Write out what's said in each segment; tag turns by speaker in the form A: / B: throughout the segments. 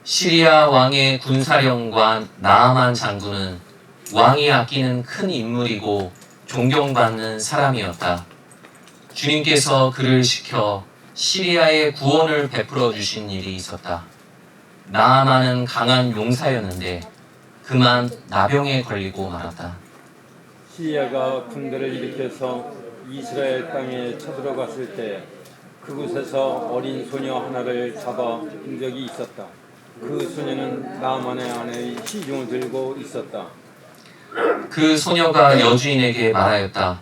A: 시리아 왕의 군사령관 나아만 장군은 왕이 아끼는 큰 인물이고 존경받는 사람이었다. 주님께서 그를 시켜 시리아에 구원을 베풀어 주신 일이 있었다. 나아만은 강한 용사였는데 그만 나병에 걸리고 말았다.
B: 시리아가 군대를 일으켜서 이스라엘 땅에 쳐들어갔을 때 그곳에서 어린 소녀 하나를 잡아 본 적이 있었다. 그 소녀는 나아만의 아내의 시중을 들고 있었다.
A: 그 소녀가 여주인에게 말하였다.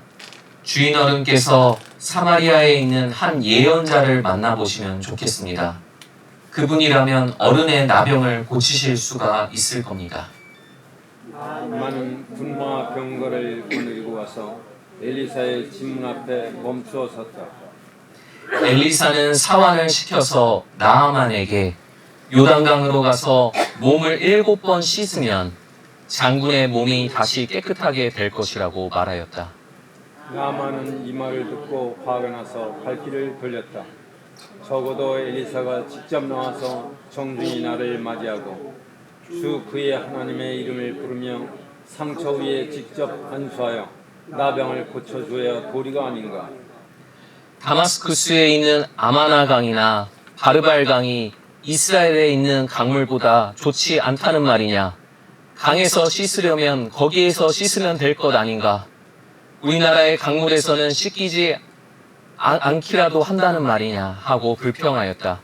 A: 주인 어른께서 사마리아에 있는 한 예언자를 만나보시면 좋겠습니다. 그분이라면 어른의 나병을 고치실 수가 있을 겁니다.
B: 나아만은 군마 병거를 거느리고 와서 엘리사의 집문 앞에 멈추어 섰다.
A: 엘리사는 사환을 시켜서 나아만에게 요단강으로 가서 몸을 7번 씻으면 장군의 몸이 다시 깨끗하게 될 것이라고 말하였다.
B: 나아만은 이 말을 듣고 화가 나서 갈 길을 돌렸다. 적어도 엘리사가 직접 나와서 정중히 나를 맞이하고 주 그의 하나님의 이름을 부르며 상처 위에 직접 안수하여 나병을 고쳐줘야 도리가 아닌가.
A: 다마스쿠스에 있는 아마나강이나 바르발강이 이스라엘에 있는 강물보다 좋지 않다는 말이냐? 강에서 씻으려면 거기에서 씻으면 될 것 아닌가? 우리나라의 강물에서는 씻기지 않기라도 한다는 말이냐? 하고 불평하였다.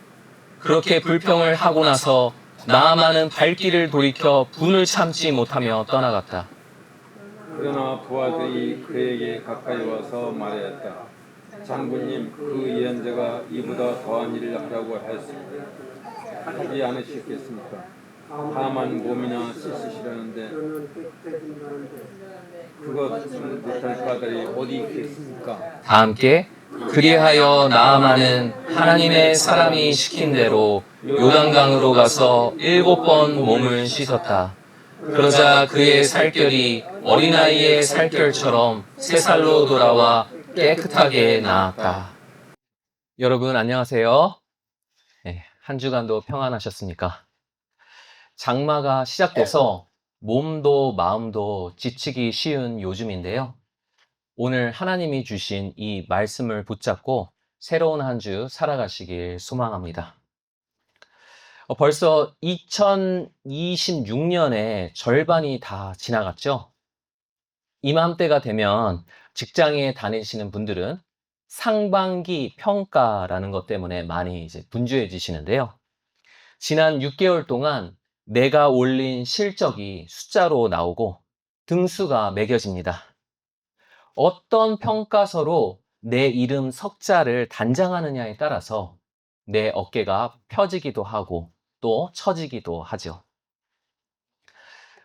A: 그렇게 불평을 하고 나서 나아만은 발길을 돌이켜 분을 참지 못하며 떠나갔다.
B: 그러나 부하들이 그에게 가까이 와서 말하였다. 장군님, 그 예언자가 이보다 더한 일을 하라고 하지 않으시겠습니까? 다만 몸이나 씻으시려는데 그것 못할 까닭이 어디 있겠습니까?
A: 다 함께 그리하여 나아만은 하나님의 사람이 시킨 대로 요단강으로 가서 7번 몸을 씻었다. 그러자 그의 살결이 어린아이의 살결처럼 새 살로 돌아와 깨끗하게 나았다. 여러분 안녕하세요. 네, 한 주간도 평안하셨습니까? 장마가 시작돼서 몸도 마음도 지치기 쉬운 요즘인데요. 오늘 하나님이 주신 이 말씀을 붙잡고 새로운 한 주 살아가시길 소망합니다. 벌써 2026년의 절반이 다 지나갔죠? 이맘때가 되면 직장에 다니시는 분들은 상반기 평가라는 것 때문에 많이 이제 분주해지시는데요. 지난 6개월 동안 내가 올린 실적이 숫자로 나오고 등수가 매겨집니다. 어떤 평가서로 내 이름 석자를 단장하느냐에 따라서 내 어깨가 펴지기도 하고 또 처지기도 하죠.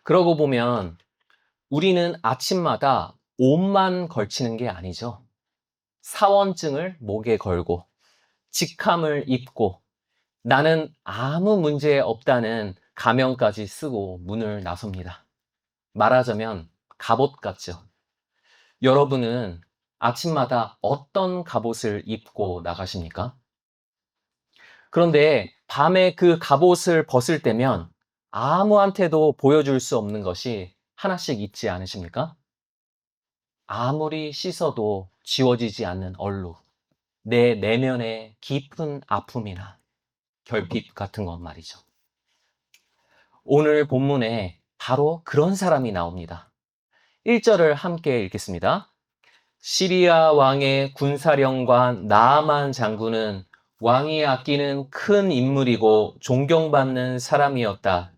A: 그러고 보면 우리는 아침마다 옷만 걸치는 게 아니죠. 사원증을 목에 걸고 직함을 입고 나는 아무 문제 없다는 가명까지 쓰고 문을 나섭니다. 말하자면 갑옷 같죠. 여러분은 아침마다 어떤 갑옷을 입고 나가십니까? 그런데 밤에 그 갑옷을 벗을 때면 아무한테도 보여줄 수 없는 것이 하나씩 있지 않으십니까? 아무리 씻어도 지워지지 않는 얼룩, 내 내면의 깊은 아픔이나 결핍 같은 것 말이죠. 오늘 본문에 바로 그런 사람이 나옵니다. 1절을 함께 읽겠습니다. 시리아 왕의 군사령관 나아만 장군은 왕이 아끼는 큰 인물이고 존경받는 사람이었다.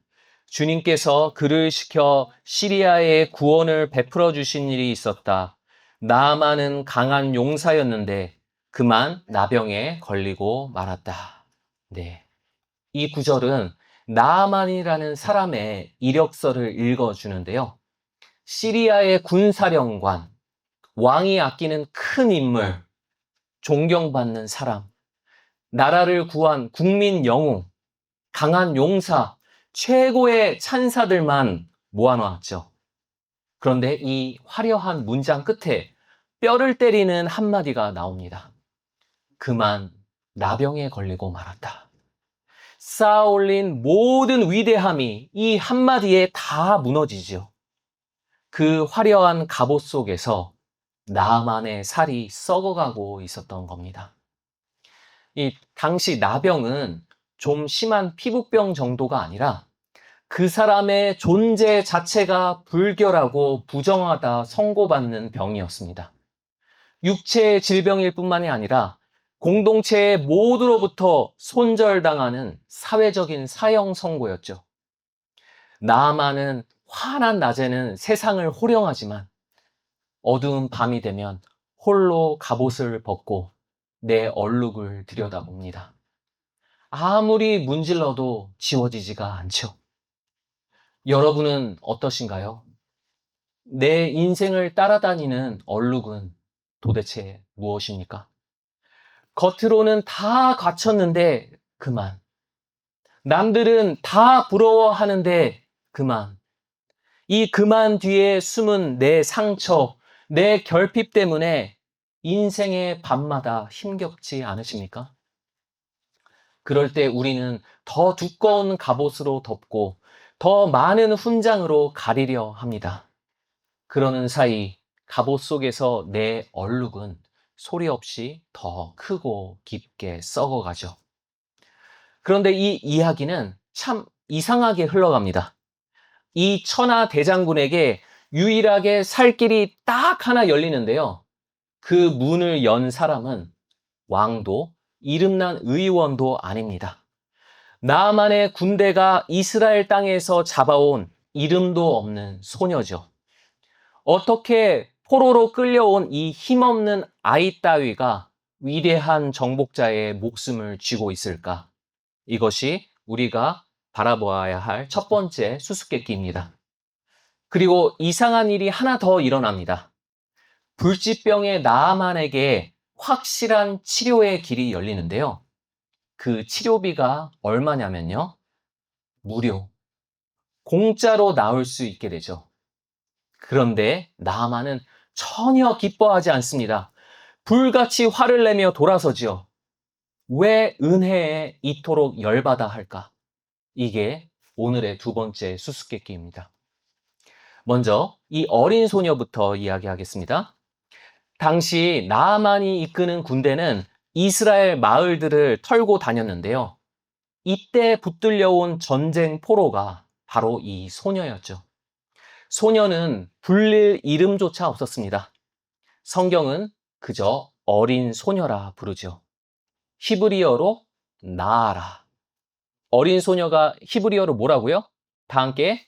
A: 주님께서 그를 시켜 시리아에 구원을 베풀어 주신 일이 있었다. 나아만은 강한 용사였는데 그만 나병에 걸리고 말았다. 네. 이 구절은 나아만이라는 사람의 이력서를 읽어주는데요. 시리아의 군사령관, 왕이 아끼는 큰 인물, 존경받는 사람, 나라를 구한 국민 영웅, 강한 용사, 최고의 찬사들만 모아놓았죠. 그런데 이 화려한 문장 끝에 뼈를 때리는 한마디가 나옵니다. 그만 나병에 걸리고 말았다. 쌓아 올린 모든 위대함이 이 한마디에 다 무너지죠. 그 화려한 갑옷 속에서 나만의 살이 썩어가고 있었던 겁니다. 이 당시 나병은 좀 심한 피부병 정도가 아니라 그 사람의 존재 자체가 불결하고 부정하다 선고받는 병이었습니다. 육체의 질병일 뿐만이 아니라 공동체의 모두로부터 손절당하는 사회적인 사형 선고였죠. 나아만은 환한 낮에는 세상을 호령하지만 어두운 밤이 되면 홀로 갑옷을 벗고 내 얼룩을 들여다봅니다. 아무리 문질러도 지워지지가 않죠. 여러분은 어떠신가요? 내 인생을 따라다니는 얼룩은 도대체 무엇입니까? 겉으로는 다 갖췄는데 그만. 남들은 다 부러워하는데 그만. 이 그만 뒤에 숨은 내 상처, 내 결핍 때문에 인생의 밤마다 힘겹지 않으십니까? 그럴 때 우리는 더 두꺼운 갑옷으로 덮고 더 많은 훈장으로 가리려 합니다. 그러는 사이 갑옷 속에서 내 얼룩은 소리 없이 더 크고 깊게 썩어가죠. 그런데 이 이야기는 참 이상하게 흘러갑니다. 이 천하 대장군에게 유일하게 살 길이 딱 하나 열리는데요. 그 문을 연 사람은 왕도 이름난 의원도 아닙니다. 나만의 군대가 이스라엘 땅에서 잡아온 이름도 없는 소녀죠. 어떻게 포로로 끌려온 이 힘없는 아이 따위가 위대한 정복자의 목숨을 쥐고 있을까? 이것이 우리가 바라보아야 할 첫 번째 수수께끼입니다. 그리고 이상한 일이 하나 더 일어납니다. 불치병의 나아만에게 확실한 치료의 길이 열리는데요. 그 치료비가 얼마냐면요. 무료. 공짜로 나올 수 있게 되죠. 그런데 나아만은 전혀 기뻐하지 않습니다. 불같이 화를 내며 돌아서지요. 왜 은혜에 이토록 열받아 할까? 이게 오늘의 두 번째 수수께끼입니다. 먼저 이 어린 소녀부터 이야기하겠습니다. 당시 나아만이 이끄는 군대는 이스라엘 마을들을 털고 다녔는데요. 이때 붙들려온 전쟁 포로가 바로 이 소녀였죠. 소녀는 불릴 이름조차 없었습니다. 성경은 그저 어린 소녀라 부르죠. 히브리어로 나아라. 어린 소녀가 히브리어로 뭐라고요? 다 함께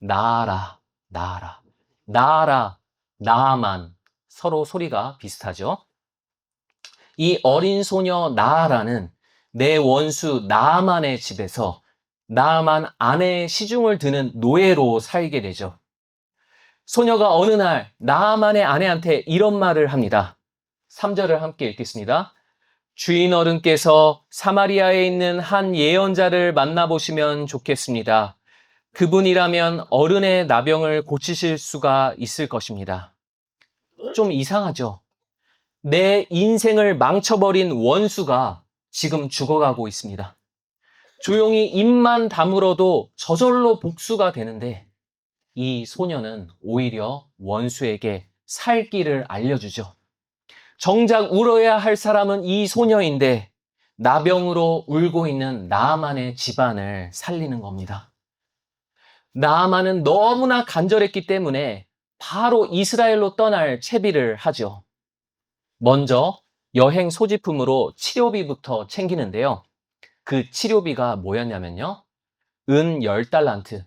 A: 나아라, 나아라, 나아라, 나아만. 서로 소리가 비슷하죠. 이 어린 소녀 나아라는 내 원수 나아만의 집에서 나아만 아내의 시중을 드는 노예로 살게 되죠. 소녀가 어느 날 나아만의 아내한테 이런 말을 합니다. 3절을 함께 읽겠습니다. 주인 어른께서 사마리아에 있는 한 예언자를 만나보시면 좋겠습니다. 그분이라면 어른의 나병을 고치실 수가 있을 것입니다. 좀 이상하죠? 내 인생을 망쳐버린 원수가 지금 죽어가고 있습니다. 조용히 입만 다물어도 저절로 복수가 되는데 이 소녀는 오히려 원수에게 살 길을 알려주죠. 정작 울어야 할 사람은 이 소녀인데 나병으로 울고 있는 나아만의 집안을 살리는 겁니다. 나아만은 너무나 간절했기 때문에 바로 이스라엘로 떠날 채비를 하죠. 먼저 여행 소지품으로 치료비부터 챙기는데요. 그 치료비가 뭐였냐면요. 은 10달란트,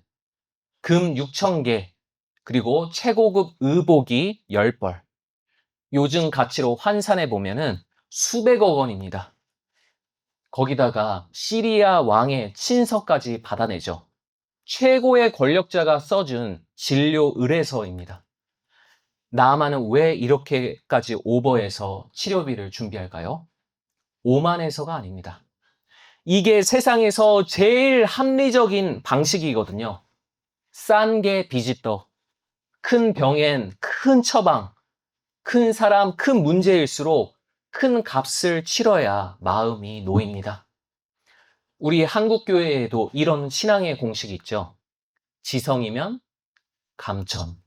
A: 금 6,000개, 그리고 최고급 의복이 10벌. 요즘 가치로 환산해 보면은 수백억 원입니다. 거기다가 시리아 왕의 친서까지 받아내죠. 최고의 권력자가 써준 진료 의뢰서입니다. 나아만은 왜 이렇게까지 오버해서 치료비를 준비할까요? 오만해서가 아닙니다. 이게 세상에서 제일 합리적인 방식이거든요. 싼 게 비집더, 큰 병엔 큰 처방, 큰 사람, 큰 문제일수록 큰 값을 치러야 마음이 놓입니다. 우리 한국 교회에도 이런 신앙의 공식이 있죠. 지성이면 감천.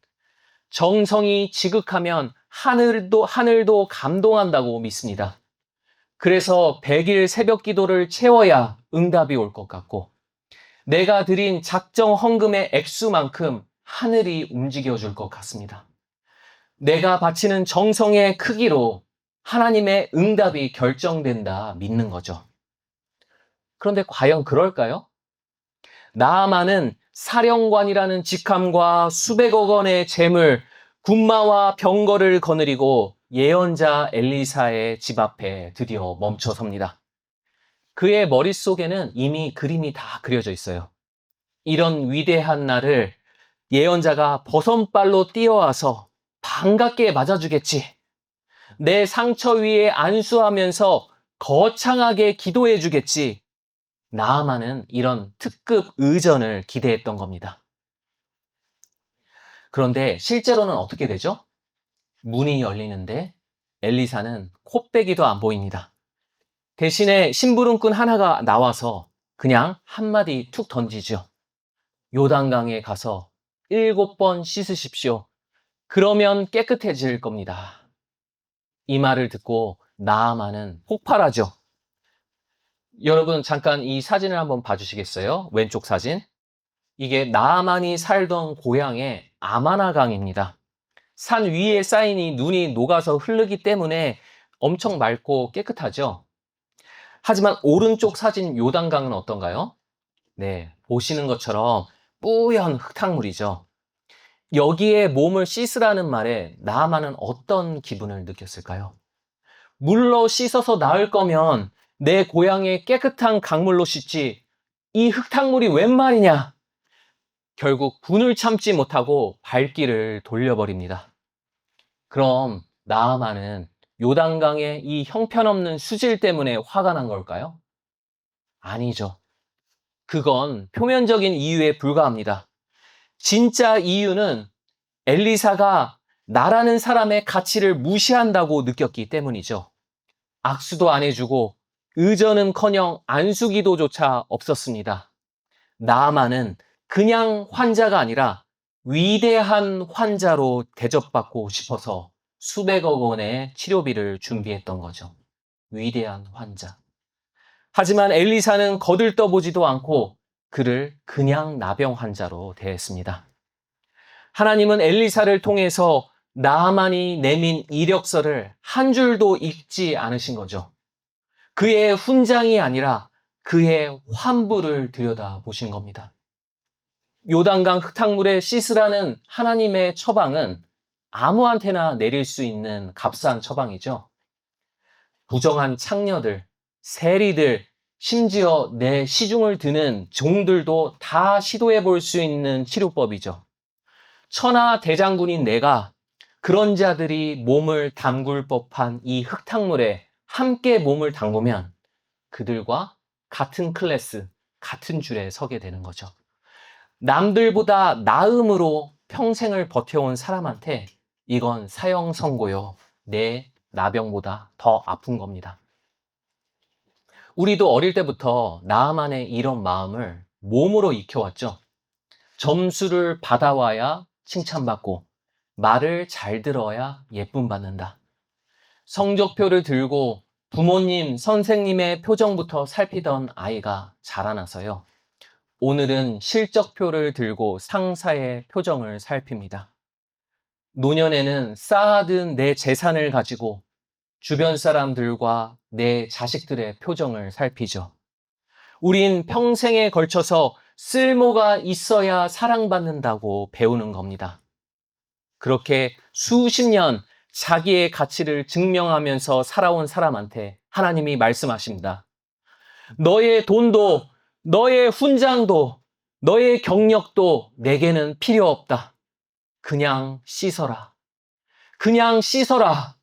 A: 정성이 지극하면 하늘도 감동한다고 믿습니다. 그래서 100일 새벽 기도를 채워야 응답이 올 것 같고, 내가 드린 작정 헌금의 액수만큼 하늘이 움직여 줄 것 같습니다. 내가 바치는 정성의 크기로 하나님의 응답이 결정된다 믿는 거죠. 그런데 과연 그럴까요? 나아만은 사령관이라는 직함과 수백억 원의 재물, 군마와 병거를 거느리고 예언자 엘리사의 집 앞에 드디어 멈춰섭니다. 그의 머릿속에는 이미 그림이 다 그려져 있어요. 이런 위대한 날을 예언자가 버선발로 뛰어와서 반갑게 맞아주겠지. 내 상처 위에 안수하면서 거창하게 기도해주겠지. 나아만은 이런 특급 의전을 기대했던 겁니다. 그런데 실제로는 어떻게 되죠? 문이 열리는데 엘리사는 코빼기도 안 보입니다. 대신에 심부름꾼 하나가 나와서 그냥 한마디 툭 던지죠. 요단강에 가서 7번 씻으십시오. 그러면 깨끗해질 겁니다. 이 말을 듣고 나아만은 폭발하죠. 여러분 잠깐 이 사진을 한번 봐주시겠어요? 왼쪽 사진. 이게 나아만이 살던 고향의 아마나강입니다. 산 위에 쌓이니 눈이 녹아서 흐르기 때문에 엄청 맑고 깨끗하죠. 하지만 오른쪽 사진 요단강은 어떤가요? 네, 보시는 것처럼 뿌연 흙탕물이죠. 여기에 몸을 씻으라는 말에 나아만은 어떤 기분을 느꼈을까요? 물로 씻어서 나을 거면 내 고향의 깨끗한 강물로 씻지 이 흙탕물이 웬 말이냐? 결국 분을 참지 못하고 발길을 돌려버립니다. 그럼 나아만은 요단강의 이 형편없는 수질 때문에 화가 난 걸까요? 아니죠. 그건 표면적인 이유에 불과합니다. 진짜 이유는 엘리사가 나라는 사람의 가치를 무시한다고 느꼈기 때문이죠. 악수도 안 해주고 의전은커녕 안수기도조차 없었습니다. 나아만은 그냥 환자가 아니라 위대한 환자로 대접받고 싶어서 수백억 원의 치료비를 준비했던 거죠. 위대한 환자. 하지만 엘리사는 거들떠보지도 않고 그를 그냥 나병 환자로 대했습니다. 하나님은 엘리사를 통해서 나아만이 내민 이력서를 한 줄도 읽지 않으신 거죠. 그의 훈장이 아니라 그의 환부를 들여다보신 겁니다. 요단강 흙탕물에 씻으라는 하나님의 처방은 아무한테나 내릴 수 있는 값싼 처방이죠. 부정한 창녀들, 세리들, 심지어 내 시중을 드는 종들도 다 시도해 볼 수 있는 치료법이죠. 천하 대장군인 내가 그런 자들이 몸을 담글 법한 이 흙탕물에 함께 몸을 담그면 그들과 같은 클래스, 같은 줄에 서게 되는 거죠. 남들보다 나음으로 평생을 버텨온 사람한테 이건 사형 선고요. 내 나병보다 더 아픈 겁니다. 우리도 어릴 때부터 나아만의 이런 마음을 몸으로 익혀왔죠. 점수를 받아와야 칭찬받고 말을 잘 들어야 예쁨 받는다. 성적표를 들고 부모님, 선생님의 표정부터 살피던 아이가 자라나서요. 오늘은 실적표를 들고 상사의 표정을 살핍니다. 노년에는 쌓아둔 내 재산을 가지고 주변 사람들과 내 자식들의 표정을 살피죠. 우린 평생에 걸쳐서 쓸모가 있어야 사랑받는다고 배우는 겁니다. 그렇게 수십 년 자기의 가치를 증명하면서 살아온 사람한테 하나님이 말씀하십니다. 너의 돈도, 너의 훈장도, 너의 경력도 내게는 필요 없다. 그냥 씻어라. 그냥 씻어라.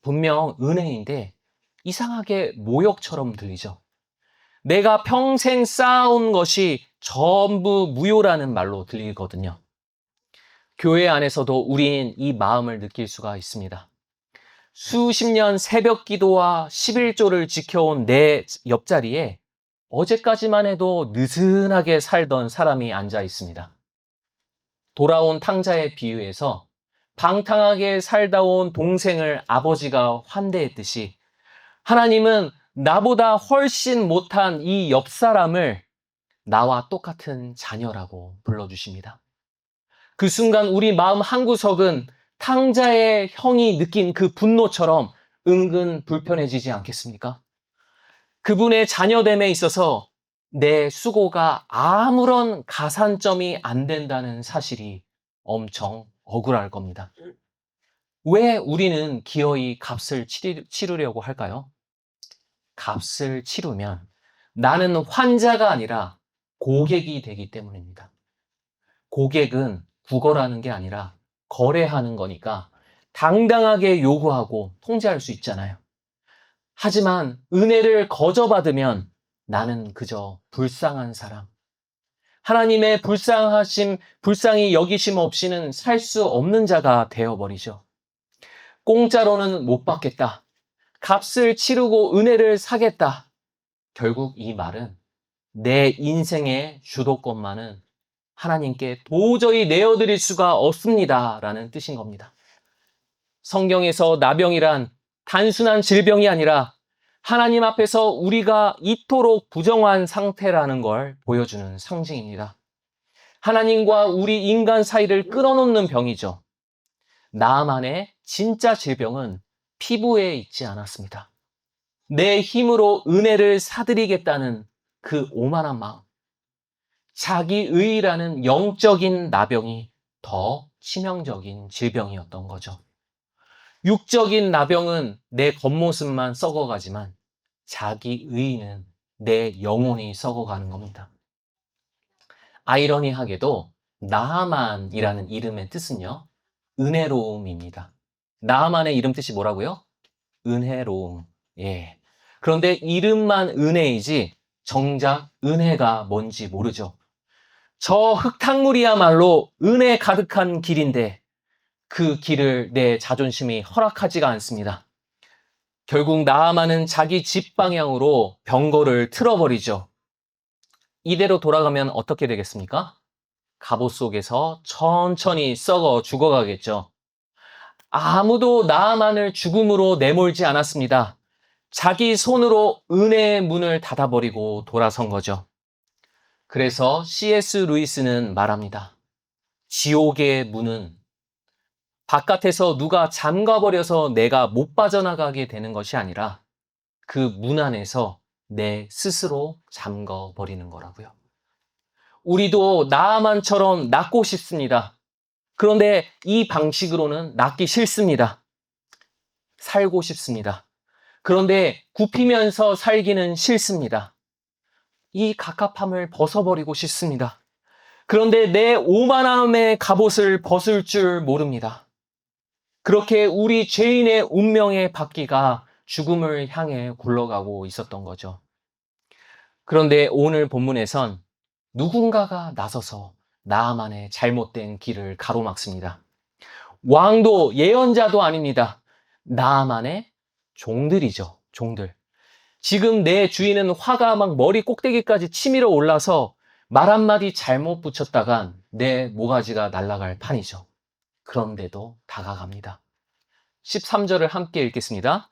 A: 분명 은혜인데 이상하게 모욕처럼 들리죠. 내가 평생 쌓아온 것이 전부 무효라는 말로 들리거든요. 교회 안에서도 우린 이 마음을 느낄 수가 있습니다. 수십 년 새벽 기도와 11조를 지켜온 내 옆자리에 어제까지만 해도 느슨하게 살던 사람이 앉아 있습니다. 돌아온 탕자의 비유에서 방탕하게 살다 온 동생을 아버지가 환대했듯이 하나님은 나보다 훨씬 못한 이 옆 사람을 나와 똑같은 자녀라고 불러주십니다. 그 순간 우리 마음 한구석은 탕자의 형이 느낀 그 분노처럼 은근 불편해지지 않겠습니까? 그분의 자녀됨에 있어서 내 수고가 아무런 가산점이 안 된다는 사실이 엄청 억울할 겁니다. 왜 우리는 기어이 값을 치르려고 할까요? 값을 치르면 나는 환자가 아니라 고객이 되기 때문입니다. 고객은 구걸하는 게 아니라 거래하는 거니까 당당하게 요구하고 통제할 수 있잖아요. 하지만 은혜를 거저받으면 나는 그저 불쌍한 사람. 하나님의 불쌍히 여기심 없이는 살 수 없는 자가 되어버리죠. 공짜로는 못 받겠다. 값을 치르고 은혜를 사겠다. 결국 이 말은 내 인생의 주도권만은 하나님께 도저히 내어드릴 수가 없습니다. 라는 뜻인 겁니다. 성경에서 나병이란 단순한 질병이 아니라 하나님 앞에서 우리가 이토록 부정한 상태라는 걸 보여주는 상징입니다. 하나님과 우리 인간 사이를 끊어놓는 병이죠. 나만의 진짜 질병은 피부에 있지 않았습니다. 내 힘으로 은혜를 사드리겠다는 그 오만한 마음. 자기의라는 영적인 나병이 더 치명적인 질병이었던 거죠. 육적인 나병은 내 겉모습만 썩어가지만 자기의는 내 영혼이 썩어가는 겁니다. 아이러니하게도 나아만이라는 이름의 뜻은요, 은혜로움입니다. 나아만의 이름 뜻이 뭐라고요? 은혜로움. 예. 그런데 이름만 은혜이지 정작 은혜가 뭔지 모르죠. 저 흙탕물이야말로 은혜 가득한 길인데 그 길을 내 자존심이 허락하지가 않습니다. 결국 나아만은 자기 집 방향으로 병거를 틀어버리죠. 이대로 돌아가면 어떻게 되겠습니까? 갑옷 속에서 천천히 썩어 죽어가겠죠. 아무도 나아만을 죽음으로 내몰지 않았습니다. 자기 손으로 은혜의 문을 닫아버리고 돌아선 거죠. 그래서 C.S. 루이스는 말합니다. 지옥의 문은 바깥에서 누가 잠가버려서 내가 못 빠져나가게 되는 것이 아니라 그 문 안에서 내 스스로 잠가버리는 거라고요. 우리도 나아만처럼 낫고 싶습니다. 그런데 이 방식으로는 낫기 싫습니다. 살고 싶습니다. 그런데 굽히면서 살기는 싫습니다. 이 갑갑함을 벗어버리고 싶습니다. 그런데 내 오만함의 갑옷을 벗을 줄 모릅니다. 그렇게 우리 죄인의 운명의 바퀴가 죽음을 향해 굴러가고 있었던 거죠. 그런데 오늘 본문에선 누군가가 나서서 나아만의 잘못된 길을 가로막습니다. 왕도 예언자도 아닙니다. 나아만의 종들이죠. 종들. 지금 내 주인은 화가 막 머리 꼭대기까지 치밀어 올라서 말 한마디 잘못 붙였다간 내 모가지가 날아갈 판이죠. 그런데도 다가갑니다. 13절을 함께 읽겠습니다.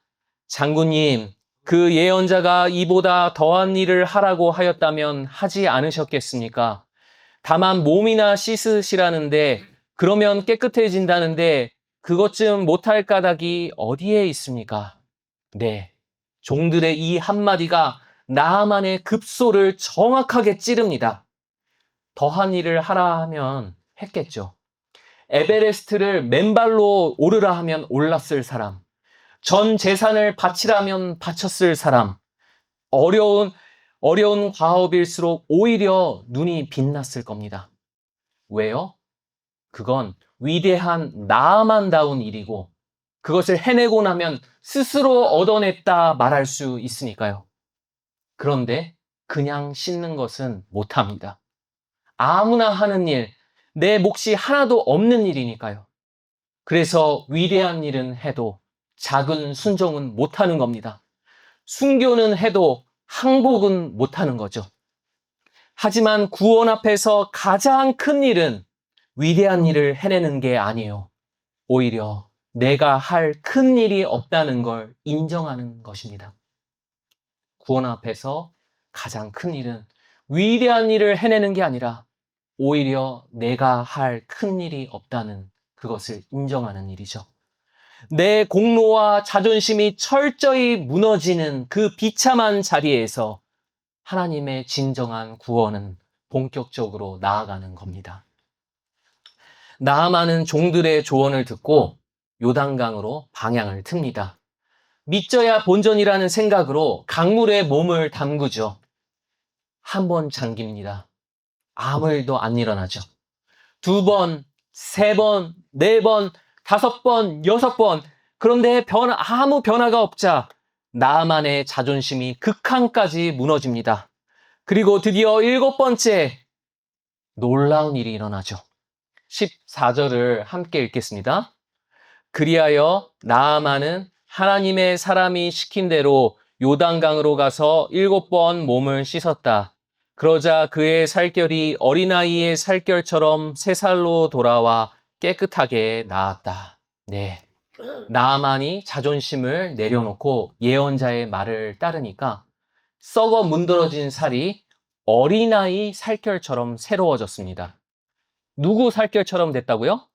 A: 장군님, 그 예언자가 이보다 더한 일을 하라고 하였다면 하지 않으셨겠습니까? 다만 몸이나 씻으시라는데 그러면 깨끗해진다는데 그것 좀 못할 까닭이 어디에 있습니까? 네, 종들의 이 한마디가 나아만의 급소를 정확하게 찌릅니다. 더한 일을 하라 하면 했겠죠. 에베레스트를 맨발로 오르라 하면 올랐을 사람, 전 재산을 바치라 하면 바쳤을 사람, 어려운 과업일수록 오히려 눈이 빛났을 겁니다. 왜요? 그건 위대한 나아만다운 일이고 그것을 해내고 나면 스스로 얻어냈다 말할 수 있으니까요. 그런데 그냥 씻는 것은 못합니다. 아무나 하는 일, 내 몫이 하나도 없는 일이니까요. 그래서 위대한 일은 해도 작은 순종은 못하는 겁니다. 순교는 해도 항복은 못하는 거죠. 하지만 구원 앞에서 가장 큰 일은 위대한 일을 해내는 게 아니에요. 오히려 내가 할 큰 일이 없다는 걸 인정하는 것입니다. 구원 앞에서 가장 큰 일은 위대한 일을 해내는 게 아니라 오히려 내가 할 큰 일이 없다는 그것을 인정하는 일이죠. 내 공로와 자존심이 철저히 무너지는 그 비참한 자리에서 하나님의 진정한 구원은 본격적으로 나아가는 겁니다. 나아만은 종들의 조언을 듣고 요단강으로 방향을 틉니다. 믿져야 본전이라는 생각으로 강물에 몸을 담그죠. 한 번 잠깁니다. 아무 일도 안 일어나죠. 2번, 3번, 4번, 5번, 6번. 그런데 아무 변화가 없자 나아만의 자존심이 극한까지 무너집니다. 그리고 드디어 7번째 놀라운 일이 일어나죠. 14절을 함께 읽겠습니다. 그리하여 나아만은 하나님의 사람이 시킨 대로 요단강으로 가서 7번 몸을 씻었다. 그러자 그의 살결이 어린아이의 살결처럼 새 살로 돌아와 깨끗하게 나았다. 네. 나아만이 자존심을 내려놓고 예언자의 말을 따르니까 썩어 문드러진 살이 어린아이 살결처럼 새로워졌습니다. 누구 살결처럼 됐다고요?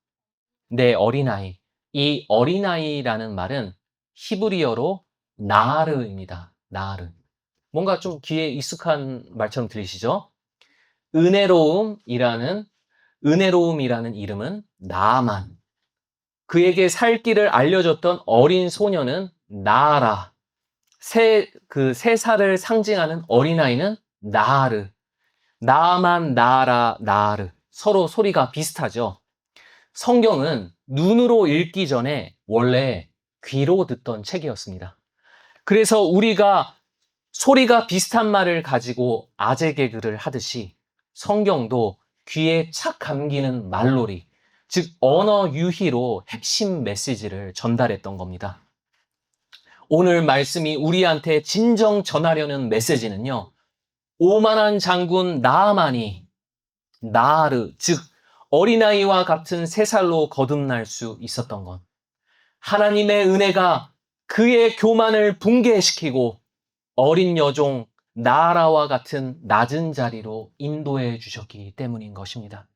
A: 네, 어린아이. 이 어린아이라는 말은 히브리어로 나하르입니다. 나하르. 뭔가 좀 귀에 익숙한 말처럼 들리시죠? 은혜로움이라는 이름은 나아만. 그에게 살 길을 알려줬던 어린 소녀는 나아라. 새 살을 상징하는 어린아이는 나하르. 나아만, 나아라, 나하르. 서로 소리가 비슷하죠. 성경은 눈으로 읽기 전에 원래 귀로 듣던 책이었습니다. 그래서 우리가 소리가 비슷한 말을 가지고 아재 개그를 하듯이 성경도 귀에 착 감기는 말놀이, 즉 언어 유희로 핵심 메시지를 전달했던 겁니다. 오늘 말씀이 우리한테 진정 전하려는 메시지는요. 오만한 장군 나아만이 나하르, 즉 어린아이와 같은 새 살로 거듭날 수 있었던 것. 하나님의 은혜가 그의 교만을 붕괴시키고 어린 여종 나아라와 같은 낮은 자리로 인도해 주셨기 때문인 것입니다.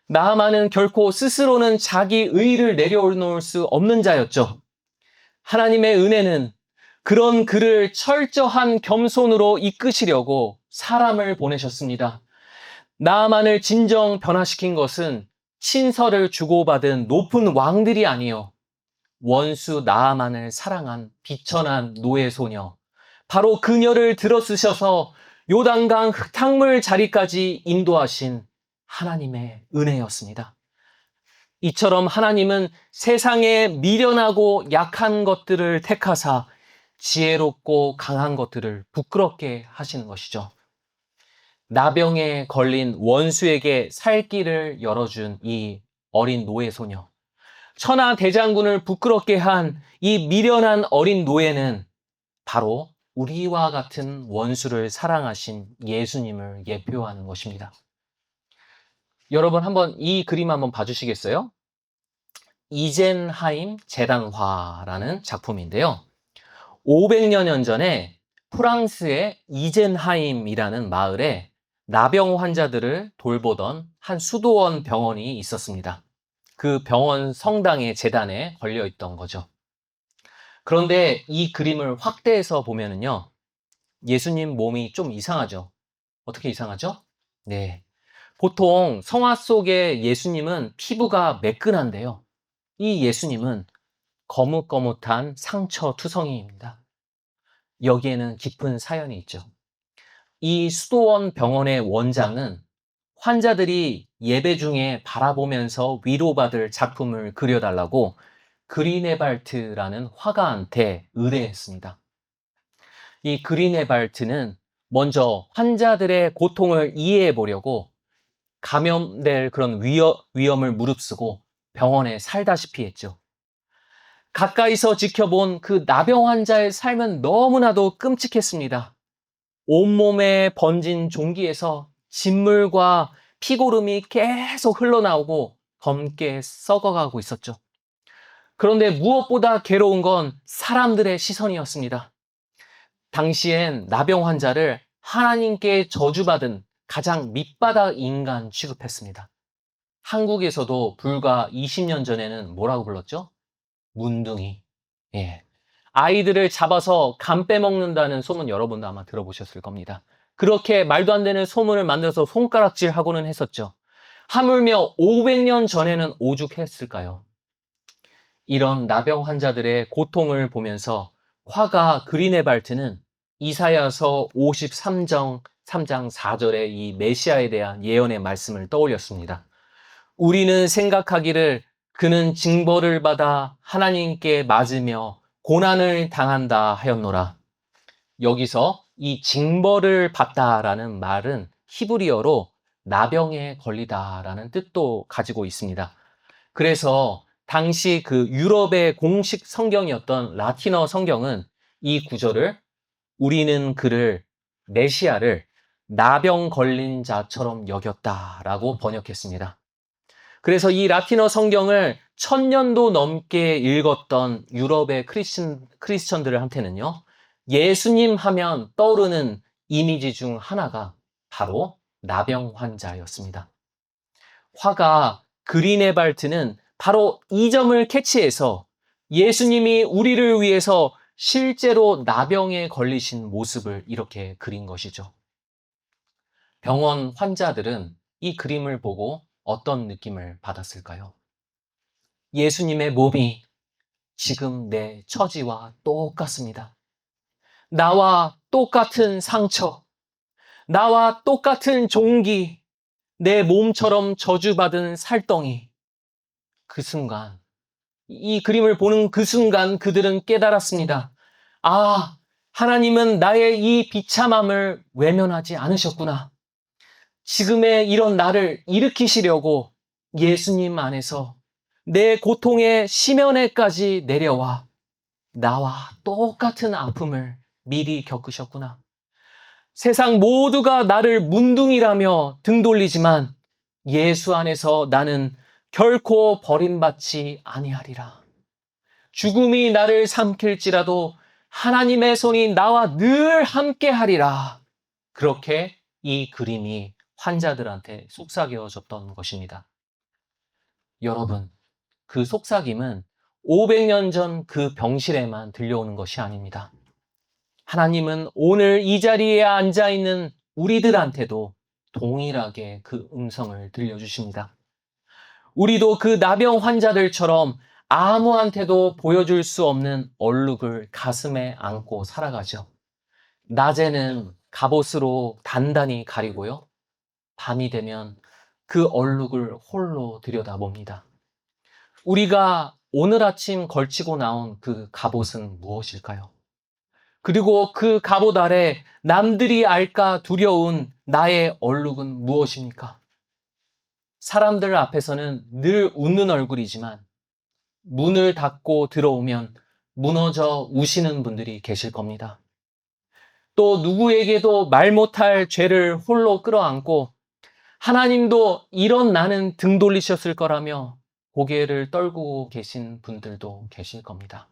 A: 나아만은 결코 스스로는 자기 의의를 내려놓을 수 없는 자였죠. 하나님의 은혜는 그런 그를 철저한 겸손으로 이끄시려고 사람을 보내셨습니다. 나아만을 진정 변화시킨 것은 친서를 주고받은 높은 왕들이 아니요 원수 나아만을 사랑한 비천한 노예 소녀, 바로 그녀를 들어쓰셔서 요단강 흙탕물 자리까지 인도하신 하나님의 은혜였습니다. 이처럼 하나님은 세상에 미련하고 약한 것들을 택하사 지혜롭고 강한 것들을 부끄럽게 하시는 것이죠. 나병에 걸린 원수에게 살 길을 열어준 이 어린 노예 소녀. 천하 대장군을 부끄럽게 한 이 미련한 어린 노예는 바로 우리와 같은 원수를 사랑하신 예수님을 예표하는 것입니다. 여러분 한번 이 그림 한번 봐주시겠어요? 이젠하임 재단화라는 작품인데요. 500여 년 전에 프랑스의 이젠하임이라는 마을에 나병 환자들을 돌보던 한 수도원 병원이 있었습니다. 그 병원 성당의 재단에 걸려 있던 거죠. 그런데 이 그림을 확대해서 보면은요, 예수님 몸이 좀 이상하죠. 어떻게 이상하죠? 네. 보통 성화 속의 예수님은 피부가 매끈한데요. 이 예수님은 거뭇거뭇한 상처투성이입니다. 여기에는 깊은 사연이 있죠. 이 수도원 병원의 원장은 환자들이 예배 중에 바라보면서 위로받을 작품을 그려달라고 그리네발트라는 화가한테 의뢰했습니다. 이 그리네발트는 먼저 환자들의 고통을 이해해 보려고 감염될 그런 위험을 무릅쓰고 병원에 살다시피 했죠. 가까이서 지켜본 그 나병 환자의 삶은 너무나도 끔찍했습니다. 온몸에 번진 종기에서 진물과 피고름이 계속 흘러나오고 검게 썩어가고 있었죠. 그런데 무엇보다 괴로운 건 사람들의 시선이었습니다. 당시엔 나병 환자를 하나님께 저주받은 가장 밑바닥 인간 취급했습니다. 한국에서도 불과 20년 전에는 뭐라고 불렀죠? 문둥이. 예. 아이들을 잡아서 간 빼먹는다는 소문 여러분도 아마 들어보셨을 겁니다. 그렇게 말도 안 되는 소문을 만들어서 손가락질하고는 했었죠. 하물며 500년 전에는 오죽했을까요? 이런 나병 환자들의 고통을 보면서 화가 그리네발트는 이사야서 53장 4절의 이 메시아에 대한 예언의 말씀을 떠올렸습니다. 우리는 생각하기를 그는 징벌을 받아 하나님께 맞으며 고난을 당한다 하였노라. 여기서 이 징벌을 받다라는 말은 히브리어로 나병에 걸리다라는 뜻도 가지고 있습니다. 그래서 당시 그 유럽의 공식 성경이었던 라틴어 성경은 이 구절을 우리는 그를 메시아를 나병 걸린 자처럼 여겼다라고 번역했습니다. 그래서 이 라틴어 성경을 1000년도 넘게 읽었던 유럽의 크리스천들한테는요, 예수님 하면 떠오르는 이미지 중 하나가 바로 나병 환자였습니다. 화가 그리네발트는 바로 이 점을 캐치해서 예수님이 우리를 위해서 실제로 나병에 걸리신 모습을 이렇게 그린 것이죠. 병원 환자들은 이 그림을 보고 어떤 느낌을 받았을까요? 예수님의 몸이 지금 내 처지와 똑같습니다. 나와 똑같은 상처, 나와 똑같은 종기, 내 몸처럼 저주받은 살덩이. 그 순간, 이 그림을 보는 그 순간 그들은 깨달았습니다. 아, 하나님은 나의 이 비참함을 외면하지 않으셨구나. 지금의 이런 나를 일으키시려고 예수님 안에서 내 고통의 심연에까지 내려와 나와 똑같은 아픔을 미리 겪으셨구나. 세상 모두가 나를 문둥이라며 등 돌리지만 예수 안에서 나는 결코 버림받지 아니하리라. 죽음이 나를 삼킬지라도 하나님의 손이 나와 늘 함께하리라. 그렇게 이 그림이 환자들한테 속삭여졌던 것입니다. 여러분, 그 속삭임은 500년 전 그 병실에만 들려오는 것이 아닙니다. 하나님은 오늘 이 자리에 앉아있는 우리들한테도 동일하게 그 음성을 들려주십니다. 우리도 그 나병 환자들처럼 아무한테도 보여줄 수 없는 얼룩을 가슴에 안고 살아가죠. 낮에는 갑옷으로 단단히 가리고요. 밤이 되면 그 얼룩을 홀로 들여다봅니다. 우리가 오늘 아침 걸치고 나온 그 갑옷은 무엇일까요? 그리고 그 갑옷 아래 남들이 알까 두려운 나의 얼룩은 무엇입니까? 사람들 앞에서는 늘 웃는 얼굴이지만 문을 닫고 들어오면 무너져 우시는 분들이 계실 겁니다. 또 누구에게도 말 못할 죄를 홀로 끌어안고 하나님도 이런 나는 등 돌리셨을 거라며 고개를 떨구고 계신 분들도 계실 겁니다.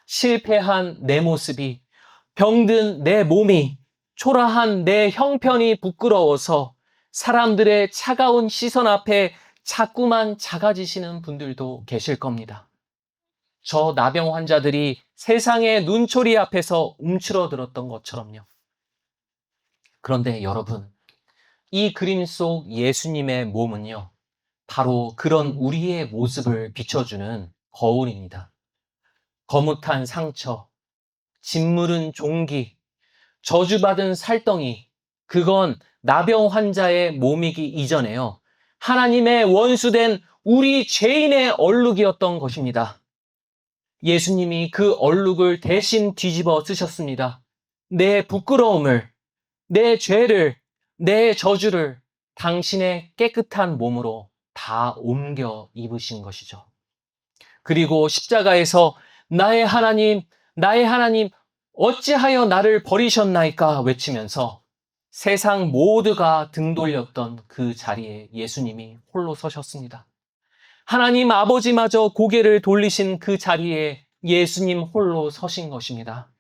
A: 실패한 내 모습이, 병든 내 몸이, 초라한 내 형편이 부끄러워서 사람들의 차가운 시선 앞에 자꾸만 작아지시는 분들도 계실 겁니다. 저 나병 환자들이 세상의 눈초리 앞에서 움츠러들었던 것처럼요. 그런데 여러분, 이 그림 속 예수님의 몸은요, 바로 그런 우리의 모습을 비춰주는 거울입니다. 거뭇한 상처, 짓무른 종기, 저주받은 살덩이, 그건 나병 환자의 몸이기 이전에요. 하나님의 원수된 우리 죄인의 얼룩이었던 것입니다. 예수님이 그 얼룩을 대신 뒤집어 쓰셨습니다. 내 부끄러움을, 내 죄를, 내 저주를 당신의 깨끗한 몸으로 다 옮겨 입으신 것이죠. 그리고 십자가에서 나의 하나님, 나의 하나님, 어찌하여 나를 버리셨나이까 외치면서 세상 모두가 등 돌렸던 그 자리에 예수님이 홀로 서셨습니다. 하나님 아버지마저 고개를 돌리신 그 자리에 예수님 홀로 서신 것입니다.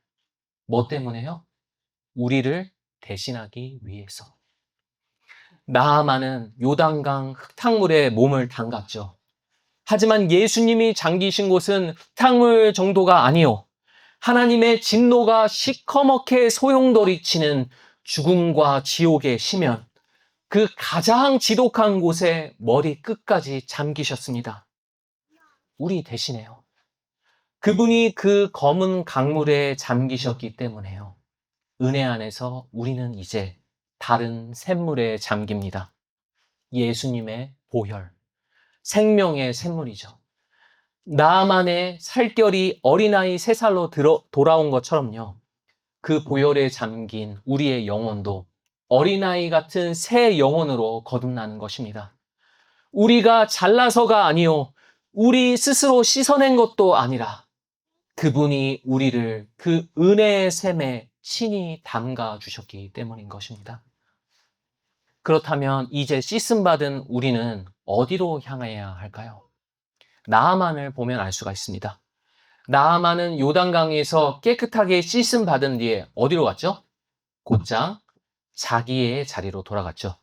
A: 뭐 때문에요? 우리를 대신하기 위해서. 나아만은 요단강 흙탕물에 몸을 담갔죠. 하지만 예수님이 잠기신 곳은 흙탕물 정도가 아니요. 하나님의 진노가 시커멓게 소용돌이치는 죽음과 지옥의 심연, 그 가장 지독한 곳에 머리 끝까지 잠기셨습니다. 우리 대신에요. 그분이 그 검은 강물에 잠기셨기 때문에요. 은혜 안에서 우리는 이제 다른 샘물에 잠깁니다. 예수님의 보혈, 생명의 샘물이죠. 나만의 살결이 어린아이 3살로 돌아온 것처럼요. 그 보혈에 잠긴 우리의 영혼도 어린아이 같은 새 영혼으로 거듭나는 것입니다. 우리가 잘나서가 아니요. 우리 스스로 씻어낸 것도 아니라 그분이 우리를 그 은혜의 샘에 친히 담가 주셨기 때문인 것입니다. 그렇다면 이제 씻음받은 우리는 어디로 향해야 할까요? 나아만을 보면 알 수가 있습니다. 나아만은 요단강에서 깨끗하게 씻음받은 뒤에 어디로 갔죠? 곧장 자기의 자리로 돌아갔죠.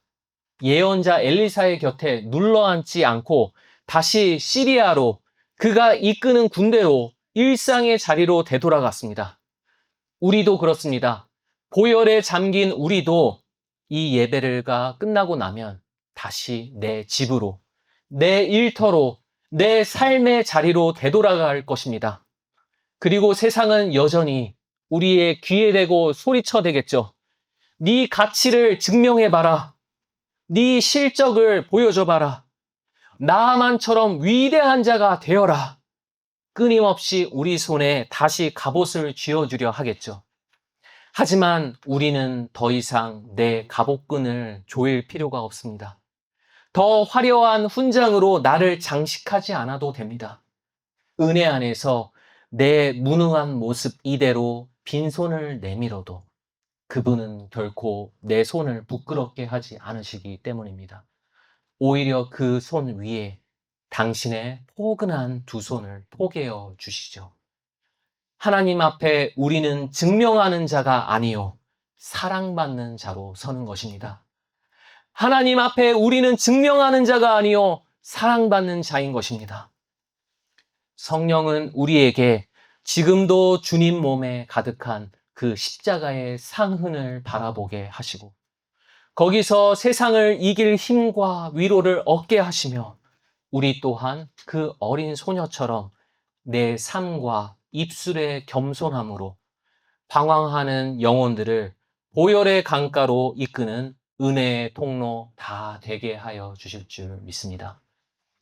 A: 예언자 엘리사의 곁에 눌러앉지 않고 다시 시리아로 그가 이끄는 군대로 일상의 자리로 되돌아갔습니다. 우리도 그렇습니다. 보혈에 잠긴 우리도 이 예배가 끝나고 나면 다시 내 집으로, 내 일터로, 내 삶의 자리로 되돌아갈 것입니다. 그리고 세상은 여전히 우리의 귀에 대고 소리쳐 대겠죠. 네 가치를 증명해봐라. 네 실적을 보여줘봐라. 나아만처럼 위대한 자가 되어라. 끊임없이 우리 손에 다시 갑옷을 쥐어주려 하겠죠. 하지만 우리는 더 이상 내 갑옷끈을 조일 필요가 없습니다. 더 화려한 훈장으로 나를 장식하지 않아도 됩니다. 은혜 안에서 내 무능한 모습 이대로 빈손을 내밀어도 그분은 결코 내 손을 부끄럽게 하지 않으시기 때문입니다. 오히려 그 손 위에 당신의 포근한 두 손을 포개어 주시죠. 하나님 앞에 우리는 증명하는 자가 아니요 사랑받는 자로 서는 것입니다. 하나님 앞에 우리는 증명하는 자가 아니요 사랑받는 자인 것입니다. 성령은 우리에게 지금도 주님 몸에 가득한 그 십자가의 상흔을 바라보게 하시고 거기서 세상을 이길 힘과 위로를 얻게 하시며 우리 또한 그 어린 소녀처럼 내 삶과 입술의 겸손함으로 방황하는 영혼들을 보혈의 강가로 이끄는 은혜의 통로 다 되게 하여 주실 줄 믿습니다.